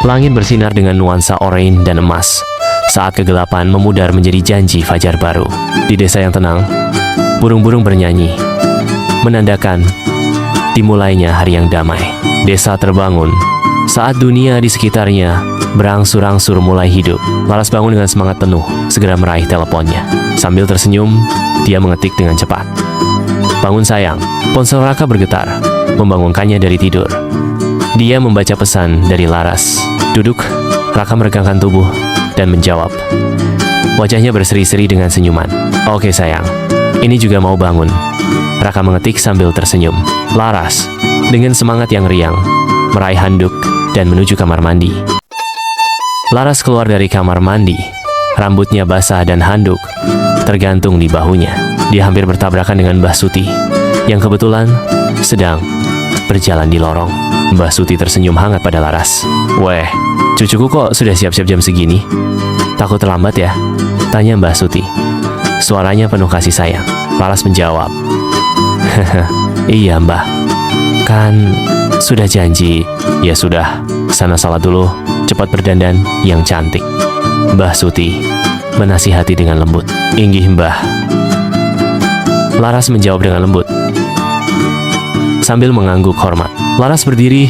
Langit bersinar dengan nuansa oranye dan emas saat kegelapan memudar menjadi janji fajar baru. Di desa yang tenang, burung-burung bernyanyi, menandakan dimulainya hari yang damai. Desa terbangun saat dunia di sekitarnya berangsur-angsur mulai hidup. Laras bangun dengan semangat penuh, segera meraih teleponnya. Sambil tersenyum, dia mengetik dengan cepat. "Bangun sayang." Ponsel Raka bergetar, membangunkannya dari tidur. Dia membaca pesan dari Laras. Duduk, Raka meregangkan tubuh dan menjawab. Wajahnya berseri-seri dengan senyuman. "Oke sayang, ini juga mau bangun." Raka mengetik sambil tersenyum. Laras, dengan semangat yang riang, meraih handuk dan menuju kamar mandi. Laras keluar dari kamar mandi. Rambutnya basah dan handuk tergantung di bahunya. Dia hampir bertabrakan dengan Mbah Suti, yang kebetulan sedang berjalan di lorong. Mbah Suti tersenyum hangat pada Laras. "Weh, cucuku kok sudah siap-siap jam segini? Takut terlambat ya?" tanya Mbah Suti. Suaranya penuh kasih sayang. Laras menjawab, "Iya Mbah, kan sudah janji." "Ya sudah, sana salat dulu, cepat berdandan yang cantik." Mbah Suti menasihati dengan lembut. "Inggih Mbah." Laras menjawab dengan lembut sambil mengangguk hormat. Laras berdiri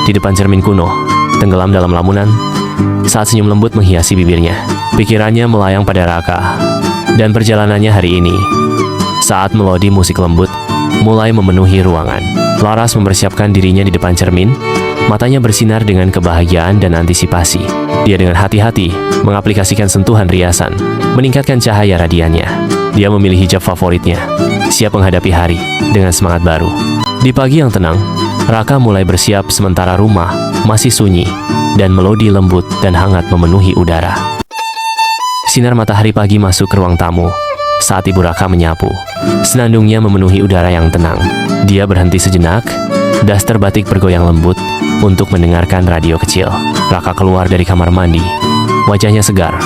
di depan cermin kuno, tenggelam dalam lamunan saat senyum lembut menghiasi bibirnya. Pikirannya melayang pada Raka dan perjalanannya hari ini. Saat melodi musik lembut mulai memenuhi ruangan, Laras mempersiapkan dirinya di depan cermin. Matanya bersinar dengan kebahagiaan dan antisipasi. Dia dengan hati-hati mengaplikasikan sentuhan riasan, meningkatkan cahaya radiannya. Dia memilih hijab favoritnya, siap menghadapi hari dengan semangat baru. Di pagi yang tenang, Raka mulai bersiap sementara rumah masih sunyi dan melodi lembut dan hangat memenuhi udara. Sinar matahari pagi masuk ke ruang tamu saat ibu Raka menyapu. Senandungnya memenuhi udara yang tenang. Dia berhenti sejenak, daster batik bergoyang lembut untuk mendengarkan radio kecil. Raka keluar dari kamar mandi. Wajahnya segar,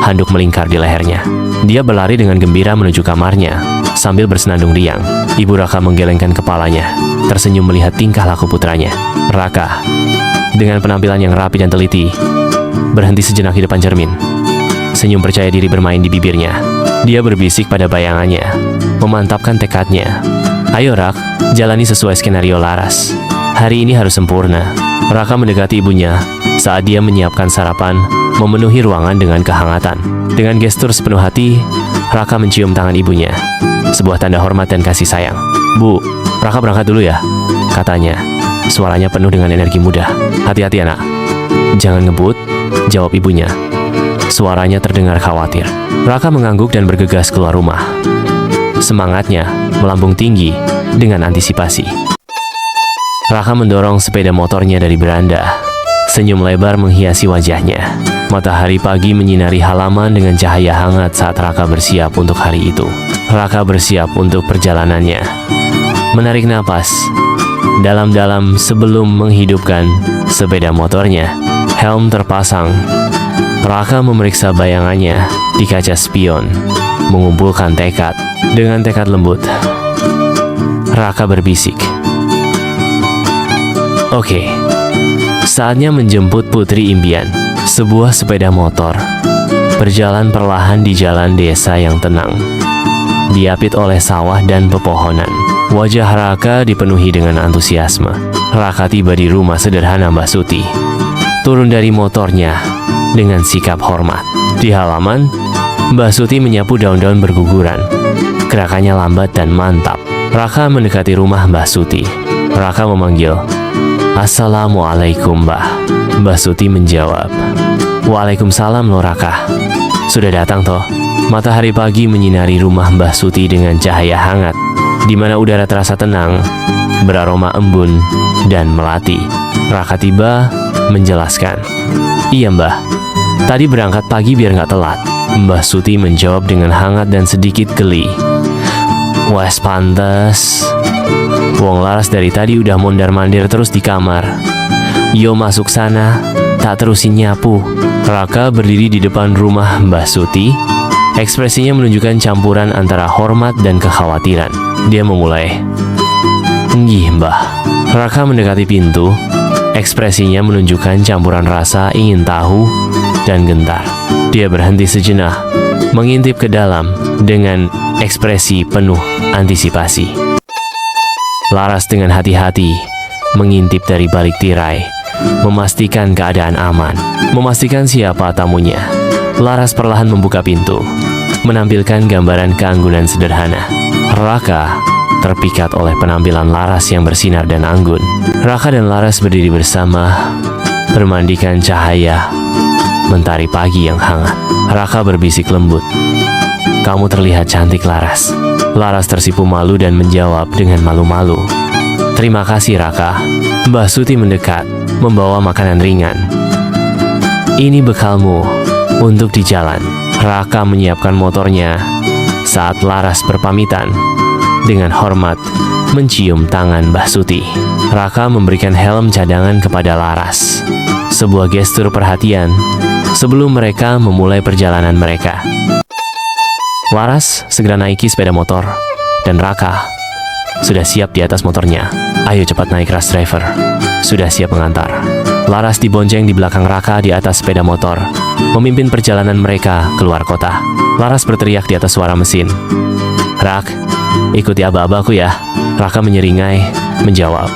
handuk melingkar di lehernya. Dia berlari dengan gembira menuju kamarnya sambil bersenandung riang. Ibu Raka menggelengkan kepalanya, tersenyum melihat tingkah laku putranya. Raka, dengan penampilan yang rapi dan teliti, berhenti sejenak di depan cermin. Senyum percaya diri bermain di bibirnya. Dia berbisik pada bayangannya, memantapkan tekadnya. "Ayo Rak, jalani sesuai skenario Laras. Hari ini harus sempurna." Raka mendekati ibunya saat dia menyiapkan sarapan, memenuhi ruangan dengan kehangatan. Dengan gestur sepenuh hati, Raka mencium tangan ibunya, sebuah tanda hormat dan kasih sayang. "Bu, Raka berangkat dulu ya," katanya. Suaranya penuh dengan energi muda. "Hati-hati anak." "Jangan ngebut," jawab ibunya. Suaranya terdengar khawatir. Raka mengangguk dan bergegas keluar rumah. Semangatnya melambung tinggi dengan antisipasi. Raka mendorong sepeda motornya dari beranda. Senyum lebar menghiasi wajahnya. Matahari pagi menyinari halaman dengan cahaya hangat saat Raka bersiap untuk hari itu. Raka bersiap untuk perjalanannya. Menarik napas dalam-dalam sebelum menghidupkan sepeda motornya. Helm terpasang. Raka memeriksa bayangannya di kaca spion, mengumpulkan tekad. Dengan tekad lembut, Raka berbisik, "Oke, saatnya menjemput putri impian." Sebuah sepeda motor berjalan perlahan di jalan desa yang tenang, diapit oleh sawah dan pepohonan. Wajah Raka dipenuhi dengan antusiasme. Raka tiba di rumah sederhana Mbah Suti. Turun dari motornya dengan sikap hormat. Di halaman, Mbah Suti menyapu daun-daun berguguran. Gerakannya lambat dan mantap. Raka mendekati rumah Mbah Suti. Raka memanggil, "Assalamualaikum Mbah." Mbah Suti menjawab, "Waalaikumsalam loh Raka. Sudah datang toh?" Matahari pagi menyinari rumah Mbah Suti dengan cahaya hangat, di mana udara terasa tenang, beraroma embun dan melati. Raka tiba menjelaskan. Iya Mbah, tadi berangkat pagi biar nggak telat. Mbah Suti menjawab dengan hangat dan sedikit geli. Wes pantes. Wong Laras dari tadi udah mondar-mandir terus di kamar. Yo masuk sana, tak terusin nyapu. Raka berdiri di depan rumah Mbah Suti. Ekspresinya menunjukkan campuran antara hormat dan kekhawatiran. Dia memulai. Nggih Mbah. Raka mendekati pintu. Ekspresinya menunjukkan campuran rasa ingin tahu dan gentar. Dia berhenti sejenak, mengintip ke dalam dengan ekspresi penuh antisipasi. Laras dengan hati-hati mengintip dari balik tirai, memastikan keadaan aman, memastikan siapa tamunya. Laras perlahan membuka pintu, menampilkan gambaran keanggunan sederhana. Raka terpikat oleh penampilan Laras yang bersinar dan anggun. Raka dan Laras berdiri bersama, bermandikan cahaya mentari pagi yang hangat. Raka berbisik lembut. Kamu terlihat cantik Laras. Laras tersipu malu dan menjawab dengan malu-malu. Terima kasih Raka. Mbah Suti mendekat, membawa makanan ringan. Ini bekalmu untuk di jalan. Raka menyiapkan motornya saat Laras berpamitan. Dengan hormat, mencium tangan Mbah Suti. Raka memberikan helm cadangan kepada Laras. Sebuah gestur perhatian sebelum mereka memulai perjalanan mereka. Laras segera naiki sepeda motor, dan Raka sudah siap di atas motornya. Ayo cepat naik Rush Driver. Sudah siap mengantar. Laras dibonceng di belakang Raka di atas sepeda motor, memimpin perjalanan mereka keluar kota. Laras berteriak di atas suara mesin. Rak, ikuti aba-abaku ya. Raka menyeringai, menjawab.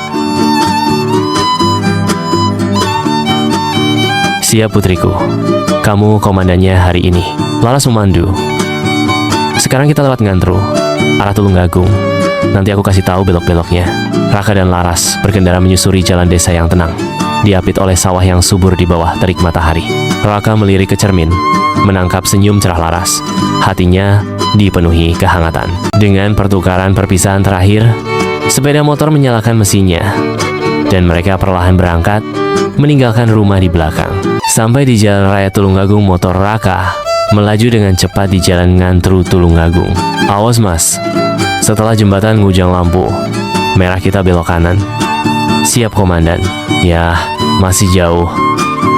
Siap putriku, kamu komandannya hari ini. Laras memandu. Sekarang kita lewat Ngantru, arah Tulungagung. Nanti aku kasih tahu belok-beloknya. Raka dan Laras berkendara menyusuri jalan desa yang tenang, diapit oleh sawah yang subur di bawah terik matahari. Raka melirik ke cermin, menangkap senyum cerah Laras. Hatinya dipenuhi kehangatan. Dengan pertukaran perpisahan terakhir, sepeda motor menyalakan mesinnya, dan mereka perlahan berangkat, meninggalkan rumah di belakang. Sampai di jalan raya Tulungagung, motor Raka melaju dengan cepat di jalan Ngantru Tulungagung. Awas mas, setelah jembatan ngujang lampu merah kita belok kanan. Siap komandan. Ya, masih jauh.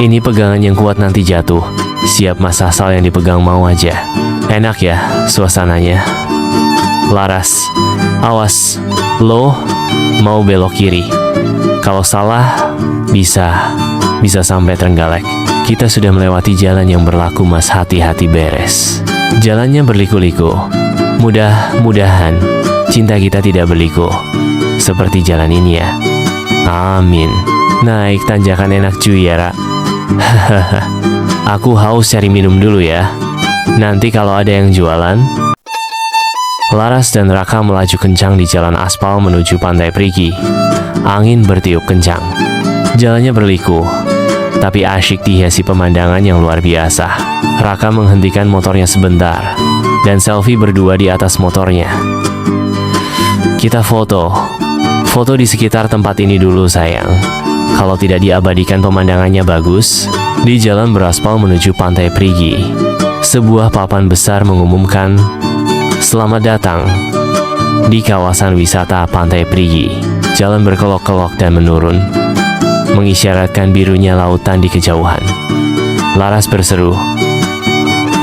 Ini pegangan yang kuat nanti jatuh. Siap mas, asal yang dipegang mau aja. Enak ya suasananya. Laras, awas. Lo mau belok kiri. Kalau salah, bisa sampai Trenggalek. Kita sudah melewati jalan yang berlaku mas, hati-hati beres. Jalannya berliku-liku. Mudah-mudahan cinta kita tidak berliku seperti jalan ini ya. Amin. Naik tanjakan enak cuy ya, Ra. Aku haus, cari minum dulu ya. Nanti kalau ada yang jualan. Laras dan Raka melaju kencang di jalan aspal menuju Pantai Prigi. Angin bertiup kencang. Jalannya berliku, tapi asyik dihiasi pemandangan yang luar biasa. Raka menghentikan motornya sebentar dan selfie berdua di atas motornya. Kita foto di sekitar tempat ini dulu sayang. Kalau tidak diabadikan pemandangannya bagus. Di jalan beraspal menuju Pantai Prigi, sebuah papan besar mengumumkan selamat datang di kawasan wisata Pantai Prigi. Jalan berkelok-kelok dan menurun, mengisyaratkan birunya lautan di kejauhan. Laras berseru,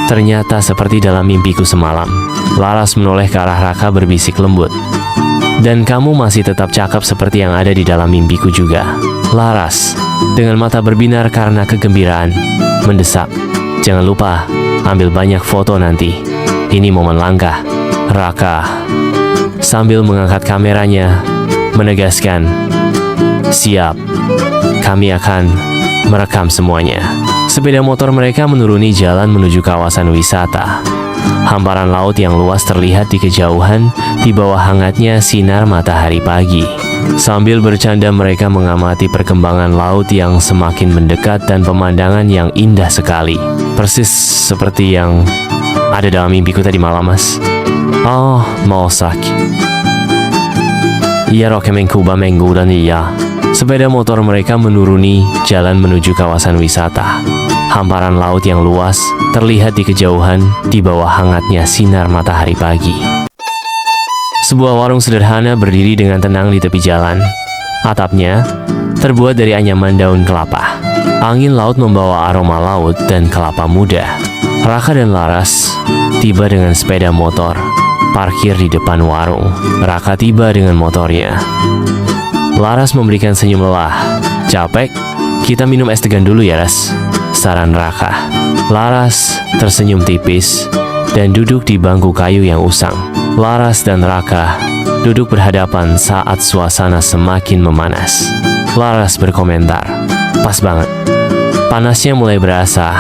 ternyata seperti dalam mimpiku semalam. Laras menoleh ke arah Raka berbisik lembut, dan kamu masih tetap cakep seperti yang ada di dalam mimpiku juga. Laras dengan mata berbinar karena kegembiraan mendesak, jangan lupa ambil banyak foto nanti. Ini momen langka. Raka sambil mengangkat kameranya menegaskan, siap, kami akan merekam semuanya. Sepeda motor mereka menuruni jalan menuju kawasan wisata. Hamparan laut yang luas terlihat di kejauhan di bawah hangatnya sinar matahari pagi. Sambil bercanda mereka mengamati perkembangan laut yang semakin mendekat dan pemandangan yang indah sekali. Persis seperti yang ada dalam mimpiku tadi malam mas. Oh, Mosaki. Iya roke mengkuba menggu dan iya. Sepeda motor mereka menuruni jalan menuju kawasan wisata. Hamparan laut yang luas terlihat di kejauhan di bawah hangatnya sinar matahari pagi. Sebuah warung sederhana berdiri dengan tenang di tepi jalan. Atapnya terbuat dari anyaman daun kelapa. Angin laut membawa aroma laut dan kelapa muda. Raka dan Laras tiba dengan sepeda motor, parkir di depan warung. Raka tiba dengan motornya. Laras memberikan senyum lelah. "Capek? Kita minum es degan dulu ya, Ras," saran Raka. Laras tersenyum tipis dan duduk di bangku kayu yang usang. Laras dan Raka duduk berhadapan saat suasana semakin memanas. Laras berkomentar, "Pas banget. Panasnya mulai berasa,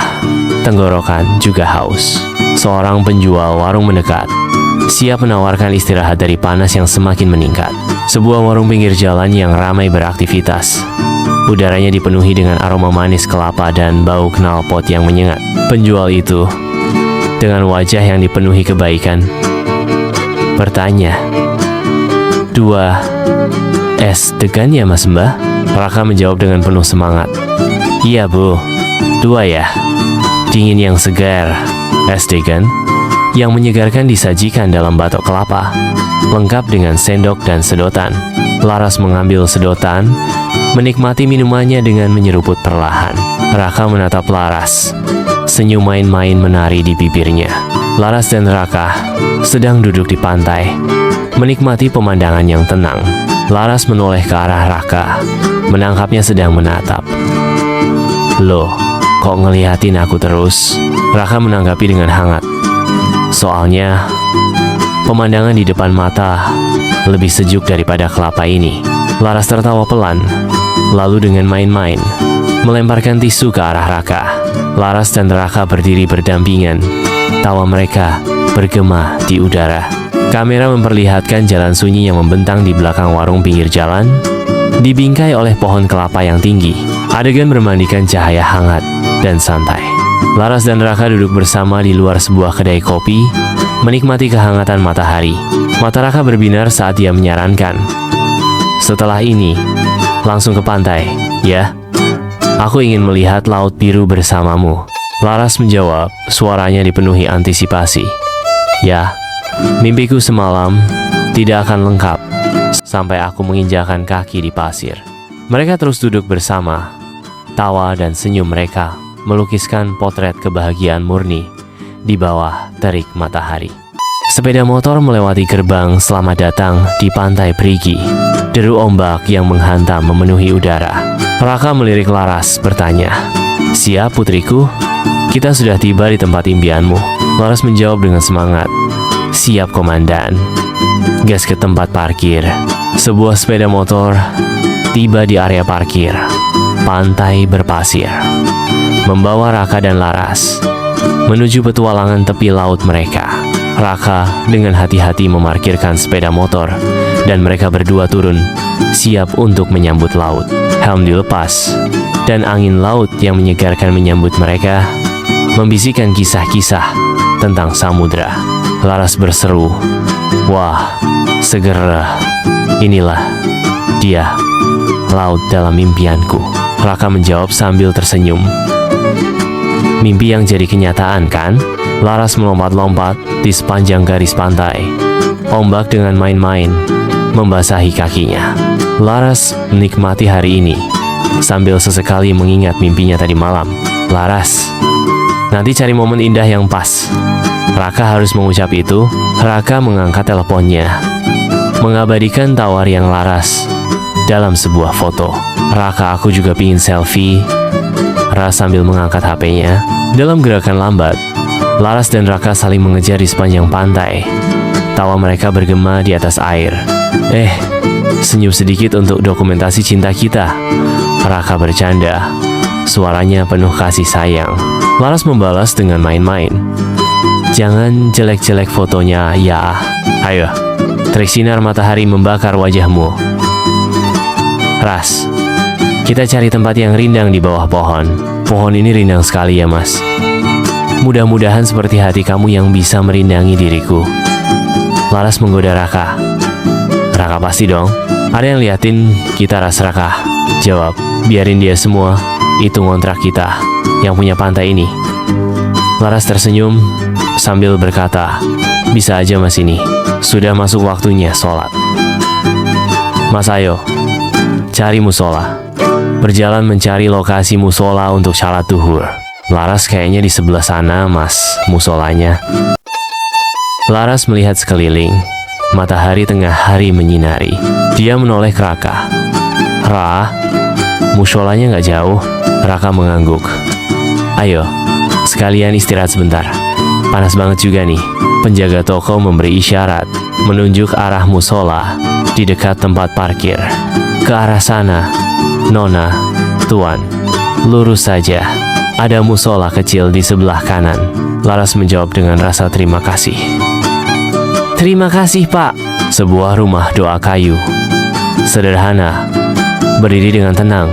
tenggorokan juga haus." Seorang penjual warung mendekat, siap menawarkan istirahat dari panas yang semakin meningkat. Sebuah warung pinggir jalan yang ramai beraktivitas. Udaranya dipenuhi dengan aroma manis kelapa dan bau knalpot yang menyengat. Penjual itu, dengan wajah yang dipenuhi kebaikan, bertanya, "2 es degan ya Mas Mbah?" Raka menjawab dengan penuh semangat, "Iya Bu, 2 ya. Dingin yang segar." Es degan yang menyegarkan disajikan dalam batok kelapa, lengkap dengan sendok dan sedotan. Laras mengambil sedotan, menikmati minumannya dengan menyeruput perlahan. Raka menatap Laras, senyum main-main menari di bibirnya. Laras dan Raka sedang duduk di pantai, menikmati pemandangan yang tenang. Laras menoleh ke arah Raka, menangkapnya sedang menatap. "Loh, kok ngeliatin aku terus?" Raka menanggapi dengan hangat. "Soalnya, pemandangan di depan mata lebih sejuk daripada kelapa ini." Laras tertawa pelan, lalu dengan main-main melemparkan tisu ke arah Raka. Laras dan Raka berdiri berdampingan. Tawa mereka bergema di udara. Kamera memperlihatkan jalan sunyi yang membentang di belakang warung pinggir jalan, dibingkai oleh pohon kelapa yang tinggi. Adegan bermandikan cahaya hangat dan santai. Laras dan Raka duduk bersama di luar sebuah kedai kopi, menikmati kehangatan matahari. Mata Raka berbinar saat dia menyarankan, "Setelah ini, langsung ke pantai, ya? Aku ingin melihat laut biru bersamamu." Laras menjawab, suaranya dipenuhi antisipasi, "Ya, mimpiku semalam tidak akan lengkap sampai aku menginjakan kaki di pasir." Mereka terus duduk bersama. Tawa dan senyum mereka melukiskan potret kebahagiaan murni di bawah terik matahari. Sepeda motor melewati gerbang "Selamat datang" di pantai Perigi. Deru ombak yang menghantam memenuhi udara. Raka melirik Laras bertanya, "Siap putriku? Kita sudah tiba di tempat impianmu." Laras menjawab dengan semangat, "Siap komandan." Gas ke tempat parkir. Sebuah sepeda motor tiba di area parkir pantai berpasir, membawa Raka dan Laras menuju petualangan tepi laut mereka. Raka dengan hati-hati memarkirkan sepeda motor dan mereka berdua turun, siap untuk menyambut laut. Helm dilepas dan angin laut yang menyegarkan menyambut mereka, membisikkan kisah-kisah tentang samudra. Laras berseru, "Wah, seger. Inilah dia, laut dalam impianku." Raka menjawab sambil tersenyum. "Mimpi yang jadi kenyataan kan?" Laras melompat-lompat di sepanjang garis pantai. Ombak dengan main-main membasahi kakinya. Laras menikmati hari ini sambil sesekali mengingat mimpinya tadi malam. "Laras, nanti cari momen indah yang pas." Raka harus mengucap itu. Raka mengangkat teleponnya, mengabadikan tawar yang Laras dalam sebuah foto. "Raka, aku juga pingin selfie." Ras sambil mengangkat HP-nya. Dalam gerakan lambat, Laras dan Raka saling mengejar di sepanjang pantai. Tawa mereka bergema di atas air. Senyum sedikit untuk dokumentasi cinta kita." Raka bercanda, suaranya penuh kasih sayang. Laras membalas dengan main-main, "Jangan jelek-jelek fotonya ya. Ayo, terik sinar matahari membakar wajahmu. Ras, kita cari tempat yang rindang di bawah pohon. Pohon ini rindang sekali ya mas. Mudah-mudahan seperti hati kamu yang bisa merindangi diriku." Laras menggoda Raka. "Raka pasti dong. Ada yang liatin kita, Ras." Raka Jawab, biarin dia semua. Itu ngontrak kita yang punya pantai ini. Laras tersenyum sambil berkata, bisa aja mas, ini sudah masuk waktunya sholat. Mas ayo, cari musola. Berjalan mencari lokasi musola untuk salat duhur. Laras kayaknya di sebelah sana mas, musolanya. Laras melihat sekeliling. Matahari tengah hari menyinari. Dia menoleh ke Raka. Ra, musolanya nggak jauh. Raka mengangguk. Ayo, sekalian istirahat sebentar. Panas banget juga nih. Penjaga toko memberi isyarat, menunjuk arah musola di dekat tempat parkir. Ke arah sana, Nona, Tuan, lurus saja. Ada musola kecil di sebelah kanan. Laras menjawab dengan rasa terima kasih. Terima kasih, Pak. Sebuah rumah doa kayu. Sederhana, berdiri dengan tenang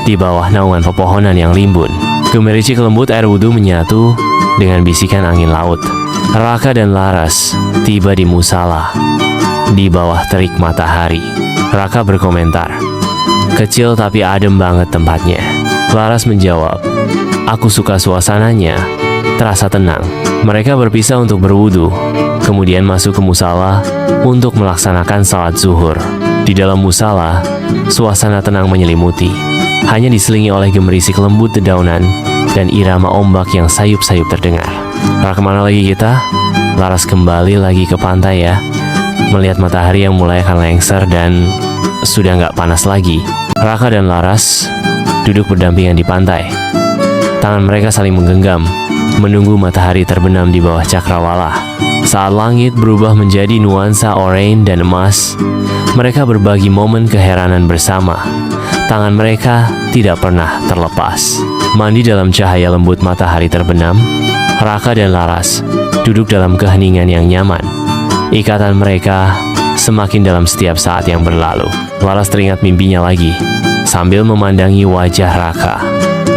di bawah naungan pepohonan yang limbun. Gemericik lembut air wudhu menyatu dengan bisikan angin laut. Raka dan Laras tiba di musala di bawah terik matahari. Raka berkomentar, kecil tapi adem banget tempatnya. Laras menjawab, aku suka suasananya, terasa tenang. Mereka berpisah untuk berwudu, kemudian masuk ke musala untuk melaksanakan salat zuhur. Di dalam musala, suasana tenang menyelimuti, hanya diselingi oleh gemerisik lembut dedaunan dan irama ombak yang sayup-sayup terdengar. Kemana lagi kita? Laras kembali lagi ke pantai ya. Melihat matahari yang mulai akan lengser dan sudah nggak panas lagi. Raka dan Laras duduk berdampingan di pantai. Tangan mereka saling menggenggam, menunggu matahari terbenam di bawah cakrawala. Saat langit berubah menjadi nuansa oranye dan emas, mereka berbagi momen keheranan bersama. Tangan mereka tidak pernah terlepas. Mandi dalam cahaya lembut matahari terbenam, Raka dan Laras duduk dalam keheningan yang nyaman. Ikatan mereka semakin dalam setiap saat yang berlalu. Laras teringat mimpinya lagi, sambil memandangi wajah Raka.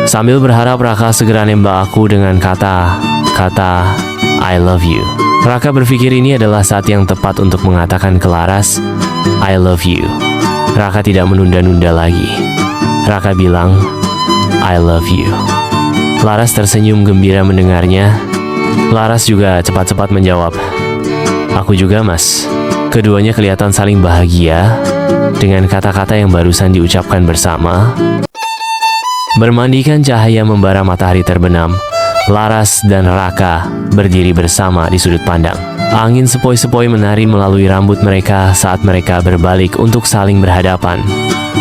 Sambil berharap Raka segera nembak aku dengan kata I love you. Raka berpikir ini adalah saat yang tepat untuk mengatakan ke Laras, I love you. Raka tidak menunda-nunda lagi. Raka bilang, I love you. Laras tersenyum gembira mendengarnya. Laras juga cepat-cepat menjawab, aku juga mas. Keduanya kelihatan saling bahagia dengan kata-kata yang barusan diucapkan bersama. Bermandikan cahaya membara matahari terbenam, Laras dan Raka berdiri bersama di sudut pandang. Angin sepoi-sepoi menari melalui rambut mereka saat mereka berbalik untuk saling berhadapan,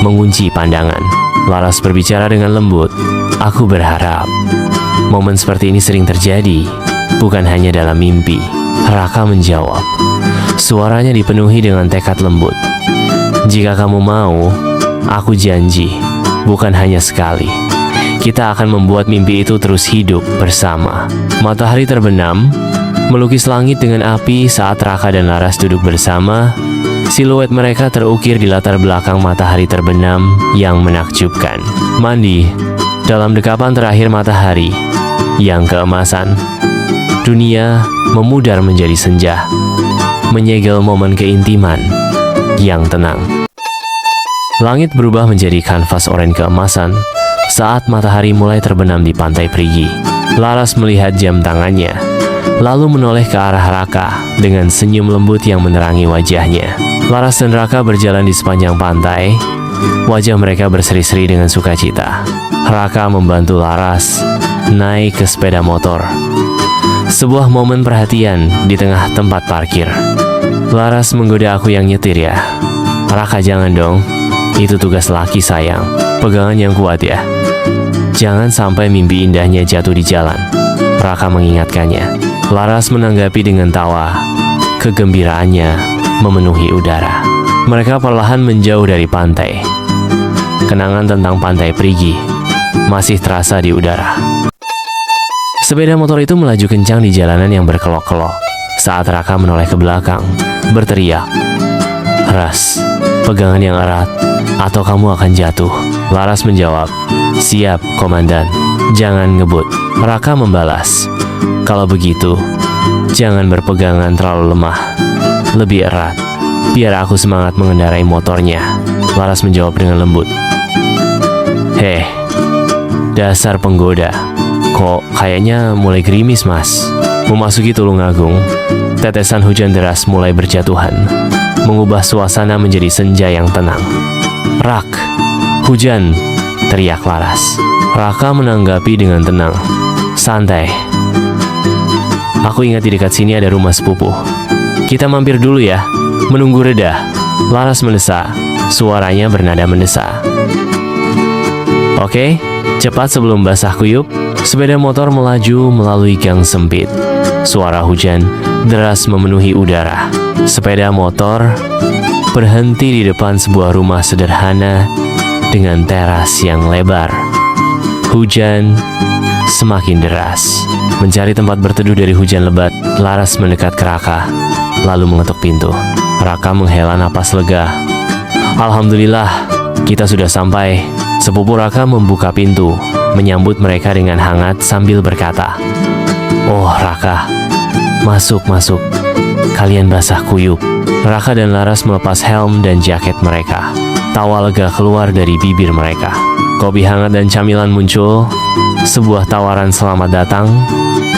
mengunci pandangan. Laras berbicara dengan lembut, aku berharap momen seperti ini sering terjadi, bukan hanya dalam mimpi. Raka menjawab, suaranya dipenuhi dengan tekad lembut. Jika kamu mau, aku janji, bukan hanya sekali. Kita akan membuat mimpi itu terus hidup bersama. Matahari terbenam, melukis langit dengan api saat Raka dan Laras duduk bersama. Siluet mereka terukir di latar belakang matahari terbenam yang menakjubkan. Mandi dalam dekapan terakhir matahari yang keemasan. Dunia memudar menjadi senja, menyegel momen keintiman yang tenang. Langit berubah menjadi kanvas oranye keemasan saat matahari mulai terbenam di pantai Perigi. Laras melihat jam tangannya, lalu menoleh ke arah Raka dengan senyum lembut yang menerangi wajahnya. Laras dan Raka berjalan di sepanjang pantai. Wajah mereka berseri-seri dengan sukacita. Raka membantu Laras naik ke sepeda motor. Sebuah momen perhatian di tengah tempat parkir. Laras menggoda aku yang nyetir ya. Raka jangan dong, itu tugas laki sayang. Pegangan yang kuat ya. Jangan sampai mimpi indahnya jatuh di jalan. Raka mengingatkannya. Laras menanggapi dengan tawa. Kegembiraannya memenuhi udara. Mereka perlahan menjauh dari pantai. Kenangan tentang pantai Perigi masih terasa di udara. Sepeda motor itu melaju kencang di jalanan yang berkelok-kelok saat Raka menoleh ke belakang, berteriak, Ras, pegangan yang erat atau kamu akan jatuh. Laras menjawab, siap komandan, jangan ngebut. Raka membalas, kalau begitu jangan berpegangan terlalu lemah, lebih erat, biar aku semangat mengendarai motornya. Laras menjawab dengan lembut, Heh, dasar penggoda. Kok kayaknya mulai gerimis, Mas? Memasuki Tulungagung, tetesan hujan deras mulai berjatuhan, mengubah suasana menjadi senja yang tenang. Rak, hujan, teriak Laras. Raka menanggapi dengan tenang. Santai. Aku ingat di dekat sini ada rumah sepupu. Kita mampir dulu ya, menunggu reda. Laras mendesak, suaranya bernada mendesak. Oke, cepat sebelum basah kuyup. Sepeda motor melaju melalui gang sempit. Suara hujan deras memenuhi udara. Sepeda motor berhenti di depan sebuah rumah sederhana dengan teras yang lebar. Hujan semakin deras. Mencari tempat berteduh dari hujan lebat, Laras mendekat ke Raka, lalu mengetuk pintu. Raka menghela napas lega. Alhamdulillah, kita sudah sampai. Sepupu Raka membuka pintu, menyambut mereka dengan hangat sambil berkata, "Oh Raka, masuk. Kalian basah kuyup." Raka dan Laras melepas helm dan jaket mereka. Tawa lega keluar dari bibir mereka. Kopi hangat dan camilan muncul. Sebuah tawaran selamat datang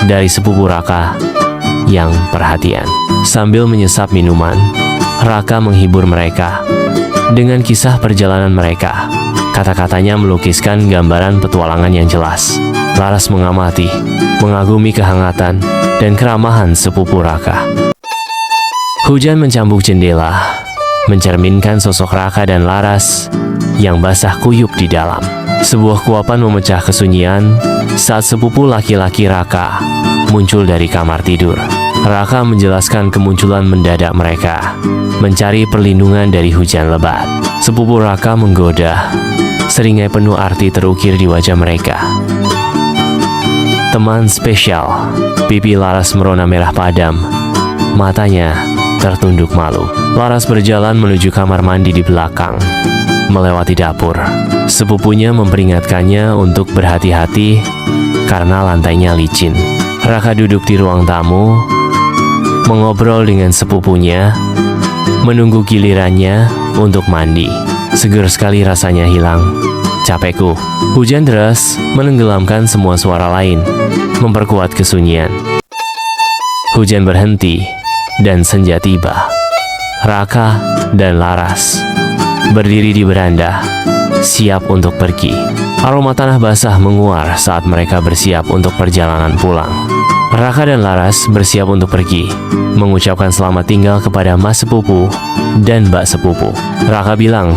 dari sepupu Raka yang perhatian. Sambil menyesap minuman, Raka menghibur mereka dengan kisah perjalanan mereka. Kata-katanya melukiskan gambaran petualangan yang jelas. Laras mengamati, mengagumi kehangatan dan keramahan sepupu Raka. Hujan mencambuk jendela, mencerminkan sosok Raka dan Laras yang basah kuyup di dalam. Sebuah kuapan memecah kesunyian saat sepupu laki-laki Raka muncul dari kamar tidur. Raka menjelaskan kemunculan mendadak mereka, mencari perlindungan dari hujan lebat. Sepupu Raka menggoda, seringai penuh arti terukir di wajah mereka. Teman spesial. Pipi Laras merona merah padam, matanya tertunduk malu. Laras berjalan menuju kamar mandi di belakang, melewati dapur. Sepupunya memperingatkannya untuk berhati-hati karena lantainya licin. Raka duduk di ruang tamu, mengobrol dengan sepupunya, menunggu gilirannya untuk mandi. Seger sekali rasanya hilang. Capekku. Hujan deras menenggelamkan semua suara lain, memperkuat kesunyian. Hujan berhenti dan senja tiba. Raka dan Laras berdiri di beranda, siap untuk pergi. Aroma tanah basah menguar saat mereka bersiap untuk perjalanan pulang. Raka dan Laras bersiap untuk pergi, mengucapkan selamat tinggal kepada Mas Sepupu dan Mbak Sepupu. Raka bilang,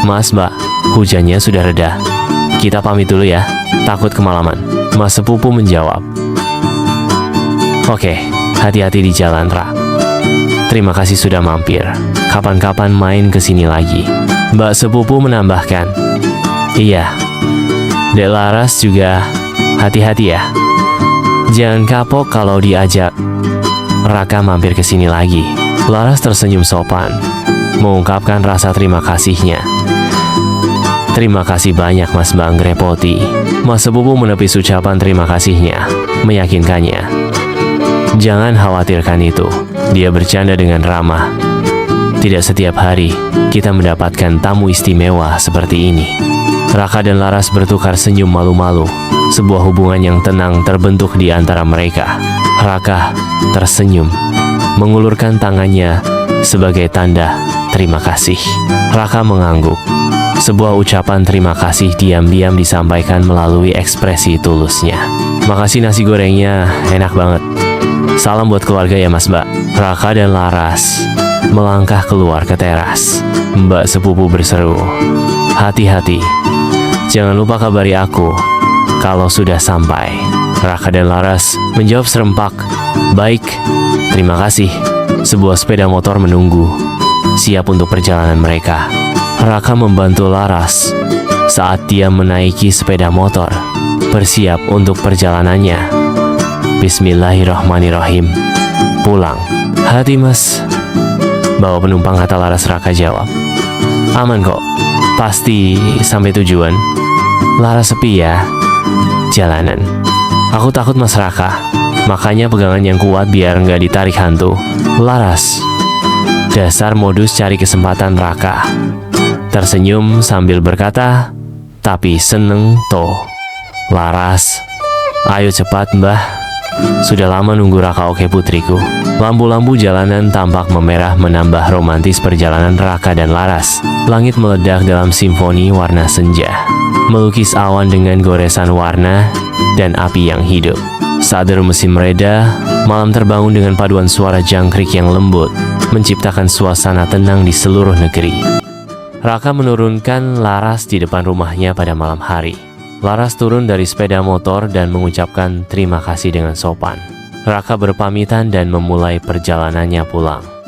"Mas, Mbak, hujannya sudah reda. Kita pamit dulu ya, takut kemalaman." Mas Sepupu menjawab, "Oke, hati-hati di jalan, Ra. Terima kasih sudah mampir. Kapan-kapan main ke sini lagi." Mbak Sepupu menambahkan, "Iya, Dek Laras juga hati-hati ya. Jangan kapok kalau diajak Raka mampir ke sini lagi." Laras tersenyum sopan, mengungkapkan rasa terima kasihnya. "Terima kasih banyak Mas, Mbak ngerepoti." Mas Sepupu menepis ucapan terima kasihnya, meyakinkannya, "Jangan khawatirkan itu." Dia bercanda dengan ramah. "Tidak setiap hari kita mendapatkan tamu istimewa seperti ini." Raka dan Laras bertukar senyum malu-malu. Sebuah hubungan yang tenang terbentuk di antara mereka. Raka tersenyum, mengulurkan tangannya sebagai tanda terima kasih. Raka mengangguk. Sebuah ucapan terima kasih diam-diam disampaikan melalui ekspresi tulusnya. "Makasih nasi gorengnya, enak banget. Salam buat keluarga ya Mas, Mbak." Raka dan Laras melangkah keluar ke teras. Mbak Sepupu berseru, "Hati-hati. Jangan lupa kabari aku kalau sudah sampai." Raka dan Laras menjawab serempak, "Baik, terima kasih." Sebuah sepeda motor menunggu, siap untuk perjalanan mereka. Raka membantu Laras saat dia menaiki sepeda motor, bersiap untuk perjalanannya. "Bismillahirrahmanirrahim. Pulang." "Hati Mas." "Bawa penumpang," kata Laras. Raka jawab, "Aman kok. Pasti sampai tujuan." "Laras sepi ya jalanan." "Aku takut Mas." Raka, "Makanya pegangan yang kuat biar nggak ditarik hantu." Laras, "Dasar modus cari kesempatan." Raka tersenyum sambil berkata, Tapi seneng toh. Laras, ayo cepat mbah. Sudah lama nunggu Raka. Oke putriku. Lampu-lampu jalanan tampak memerah menambah romantis perjalanan Raka dan Laras. Langit meledak dalam simfoni warna senja, melukis awan dengan goresan warna dan api yang hidup. Saat deru mesin mereda, malam terbangun dengan paduan suara jangkrik yang lembut, menciptakan suasana tenang di seluruh negeri. Raka menurunkan Laras di depan rumahnya pada malam hari. Laras turun dari sepeda motor dan mengucapkan terima kasih dengan sopan. Raka berpamitan dan memulai perjalanannya pulang.